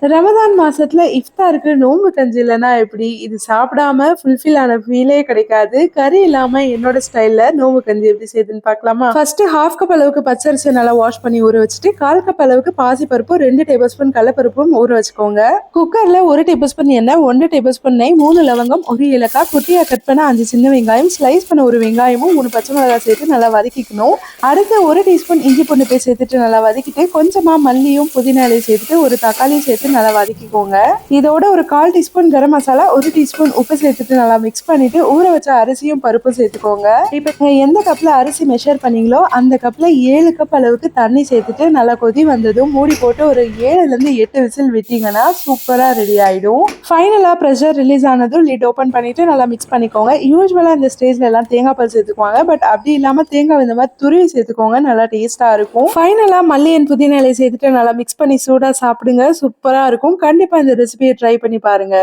ரமதான் மாசத்துல இஃப்தாருக்கு நோன்பு கஞ்சி இல்லைன்னா எப்படி? இது சாப்பிடாம ஃபுல்ஃபில் ஆன ஃபீலே கிடைக்காது. கறி இல்லாம என்னோட ஸ்டைல்ல நோன்பு கஞ்சி எப்படி செய்யுதுன்னு பார்க்கலாமா? ஃபர்ஸ்ட் 1/2 கப் அளவுக்கு பச்சரிசியை நல்லா வாஷ் பண்ணி ஊற வச்சுட்டு 1/4 கப் அளவுக்கு பாசிப்பருப்பும் 2 டேபிள் ஸ்பூன் கடலைப்பருப்பும் ஊற வச்சுக்கோங்க. குக்கர்ல 1 டேபிள் ஸ்பூன் எண்ணெய், 1 டேபிள் ஸ்பூன் நெய், 3 லவங்கம், 1 ஏலக்காய், குட்டியா கட் பண்ண 5 சின்ன வெங்காயம், ஸ்லைஸ் பண்ண 1 வெங்காயமும் 3 பச்சை மிளகாய் சேர்த்து நல்லா வதக்கிக்கணும். அடுத்து 1 டீஸ்பூன் இஞ்சி பூண்டு பேஸ்ட் சேர்த்துட்டு நல்லா வதக்கிட்டு கொஞ்சமா மல்லியும் புதினா இலையும் சேர்த்துட்டு ஒரு தக்காளியும் சேர்த்து நல்லா வதக்கிக்கோங்க. இதோட ஒரு 1/4 டீஸ்பூன் கரம் மசாலா, 1 டீஸ்பூன் உப்பு சேர்த்துட்டு நல்லா மிக்ஸ் பண்ணிட்டு ஊற வச்ச அரிசியும் பருப்பும் சேர்த்துக்கோங்க. இப்ப எந்த கப்ல அரிசி மெஷர் பண்ணீங்களோ அந்த கப்ல 7 கப் அளவுக்கு தண்ணி சேர்த்துட்டு நல்லா கொதி வந்ததும் மூடி போட்டு ஒரு 7ல இருந்து 8 விசில் விட்டீங்கன்னா சூப்பரா ரெடி ஆயிடும். ஃபைனலா ப்ரெஷர் ரிலீஸ் ஆனதும் லிட் ஓபன் பண்ணிட்டு நல்லா மிக்ஸ் பண்ணிக்கோங்க. யூஸ்வலா இந்த ஸ்டேஜ்ல எல்லாம் தேங்காய் பால் சேர்த்துக்குவாங்க. பட் அப்படி இல்லாம தேங்காய் இந்த மாதிரி துருவி சேர்த்துக்கோங்க, நல்லா டேஸ்டா இருக்கும். ஃபைனலா மல்லி அண்ட் புதினா இலையை சேர்த்துட்டு நல்லா மிக்ஸ் பண்ணி சூடா சாப்பிடுங்க. சூப்பரா இருக்கும். கண்டிப்பா இந்த ரெசிபியை ட்ரை பண்ணி பாருங்க.